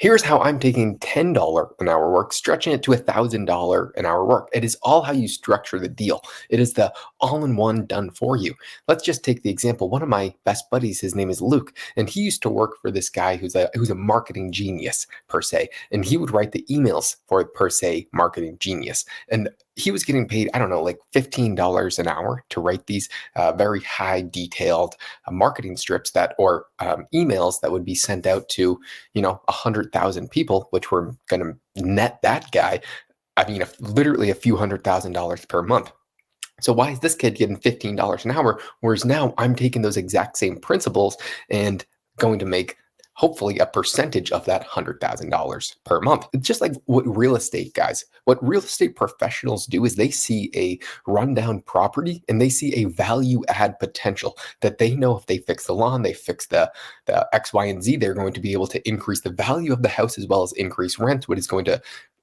Here's how I'm taking $10 an hour work, stretching it to $1,000 an hour work. It is all how you structure the deal. It is the all-in-one done for you. Let's just take the example. One of my best buddies, his name is Luke, and he used to work for this guy who's a marketing genius per se, and he would write the emails for per se marketing genius. And he was getting paid, I don't know, like $15 an hour to write these very high detailed marketing strips or emails that would be sent out to 100,000 people, which were going to net that guy, I mean, literally a few $100,000 per month. So why is this kid getting $15 an hour, whereas now I'm taking those exact same principles and going to make hopefully a percentage of that $100,000 per month? It's just like what real estate professionals do is they see a rundown property and they see a value add potential that they know if they fix the lawn, they fix the X, Y, and Z, they're going to be able to increase the value of the house as well as increase rent, which is going to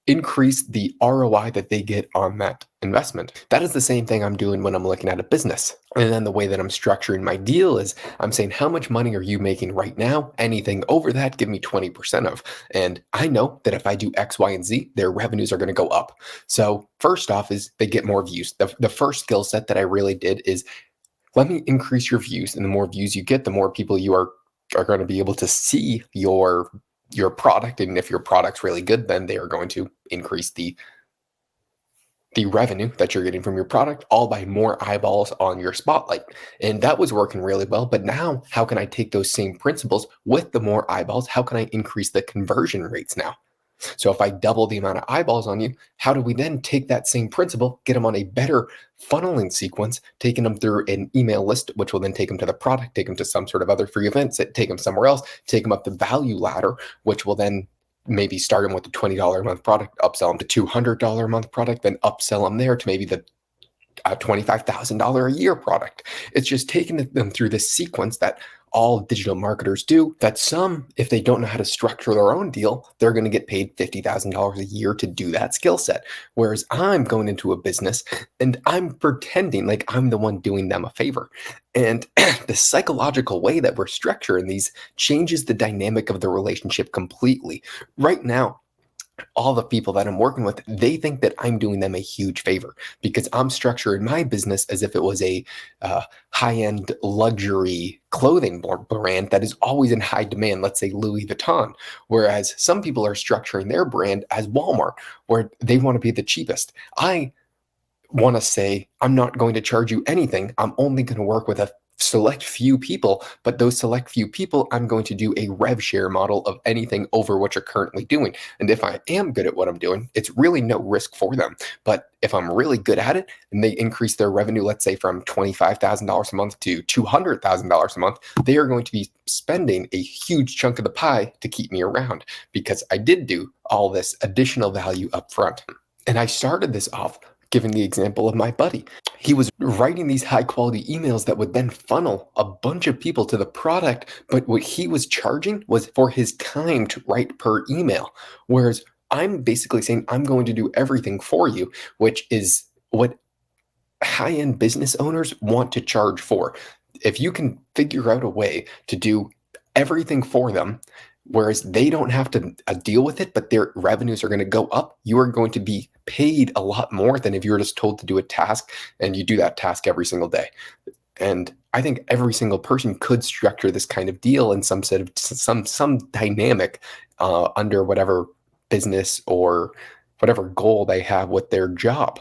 increase the ROI that they get on that investment. That is the same thing I'm doing when I'm looking at a business. And then the way that I'm structuring my deal is I'm saying, how much money are you making right now? Anything over that, give me 20% of. And I know that if I do X, Y, and Z, their revenues are going to go up. So first off is they get more views. The first skill set that I really did is let me increase your views. And the more views you get, the more people you are going to be able to see your product. And if your product's really good, then they are going to increase the revenue that you're getting from your product, all by more eyeballs on your spotlight. And that was working really well. But now, how can I take those same principles with the more eyeballs? How can I increase the conversion rates now? So if I double the amount of eyeballs on you, how do we then take that same principle, get them on a better funneling sequence, taking them through an email list, which will then take them to the product, take them to some sort of other free events, take them somewhere else, take them up the value ladder, which will then maybe start them with the $20 a month product, upsell them to $200 a month product, then upsell them there to maybe the $25,000 a year product. It's just taking them through this sequence that all digital marketers do, that some, if they don't know how to structure their own deal, they're going to get paid $50,000 a year to do that skill set. Whereas I'm going into a business and I'm pretending like I'm the one doing them a favor. And the psychological way that we're structuring these changes the dynamic of the relationship completely. Right now, all the people that I'm working with, they think that I'm doing them a huge favor because I'm structuring my business as if it was a high-end luxury clothing brand that is always in high demand, let's say Louis Vuitton. Whereas some people are structuring their brand as Walmart, where they want to be the cheapest. I want to say, I'm not going to charge you anything. I'm only going to work with a select few people, but those select few people, I'm going to do a rev share model of anything over what you're currently doing. And if I am good at what I'm doing, it's really no risk for them. But if I'm really good at it and they increase their revenue, let's say from $25,000 a month to $200,000 a month, they are going to be spending a huge chunk of the pie to keep me around because I did do all this additional value up front. And I started this off giving the example of my buddy. He was writing these high quality emails that would then funnel a bunch of people to the product. But what he was charging was for his time to write per email. Whereas I'm basically saying, I'm going to do everything for you, which is what high end business owners want to charge for. If you can figure out a way to do everything for them, whereas they don't have to deal with it, but their revenues are going to go up, you are going to be paid a lot more than if you were just told to do a task and you do that task every single day. And I think every single person could structure this kind of deal in some set of some dynamic under whatever business or whatever goal they have with their job.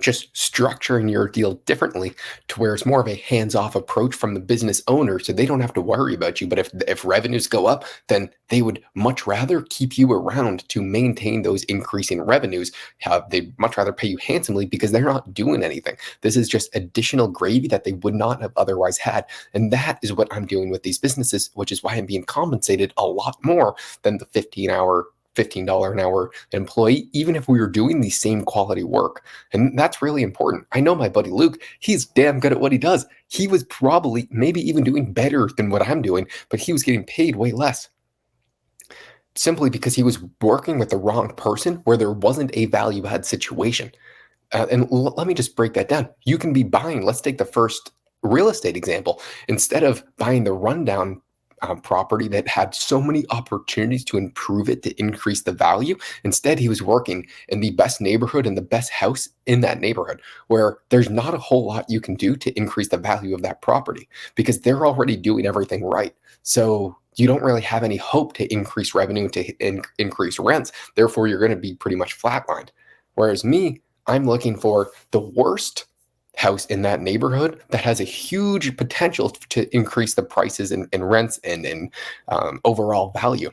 Just structuring your deal differently to where it's more of a hands-off approach from the business owner so they don't have to worry about you. But if revenues go up, then they would much rather keep you around to maintain those increasing revenues. They'd much rather pay you handsomely because they're not doing anything. This is just additional gravy that they would not have otherwise had. And that is what I'm doing with these businesses, which is why I'm being compensated a lot more than the $15 an hour employee, even if we were doing the same quality work. And that's really important. I know my buddy Luke, he's damn good at what he does. He was probably maybe even doing better than what I'm doing, but he was getting paid way less. Simply because he was working with the wrong person where there wasn't a value add situation. Let me just break that down. You can be buying, let's take the first real estate example. Instead of buying the rundown property that had so many opportunities to improve it, to increase the value. Instead, he was working in the best neighborhood and the best house in that neighborhood, where there's not a whole lot you can do to increase the value of that property because they're already doing everything right. So you don't really have any hope to increase revenue, to increase rents. Therefore, you're going to be pretty much flatlined. Whereas me, I'm looking for the worst house in that neighborhood that has a huge potential to increase the prices and rents and overall value.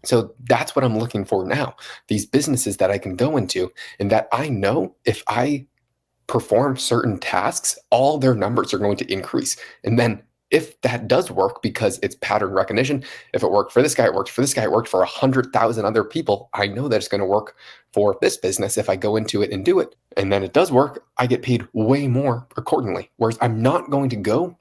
So that's what I'm looking for now. These businesses that I can go into and that I know if I perform certain tasks, all their numbers are going to increase. And then if that does work because it's pattern recognition, if it worked for this guy, it worked for this guy, it worked for 100,000 other people, I know that it's going to work for this business if I go into it and do it. And then it does work, I get paid way more accordingly. Whereas I'm not going to go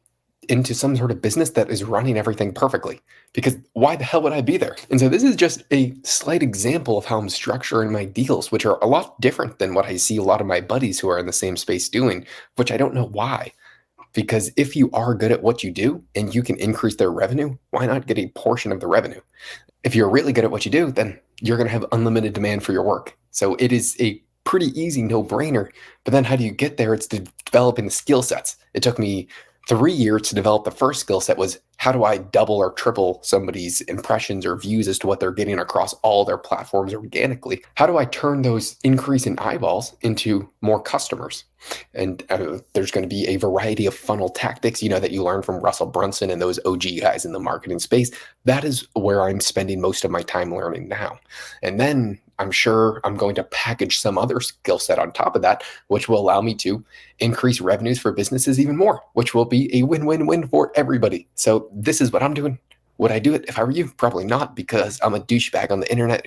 into some sort of business that is running everything perfectly because why the hell would I be there? And so this is just a slight example of how I'm structuring my deals, which are a lot different than what I see a lot of my buddies who are in the same space doing, which I don't know why. Because if you are good at what you do and you can increase their revenue, why not get a portion of the revenue? If you're really good at what you do, then you're going to have unlimited demand for your work. So it is a pretty easy no-brainer. But then how do you get there? It's developing the skill sets. It took me 3 years to develop the first skill set was how do I double or triple somebody's impressions or views as to what they're getting across all their platforms organically? How do I turn those increase in eyeballs into more customers? And there's going to be a variety of funnel tactics, that you learn from Russell Brunson and those OG guys in the marketing space. That is where I'm spending most of my time learning now. And then I'm sure I'm going to package some other skill set on top of that, which will allow me to increase revenues for businesses even more, which will be a win-win-win for everybody. So this is what I'm doing. Would I do it if I were you? Probably not, because I'm a douchebag on the internet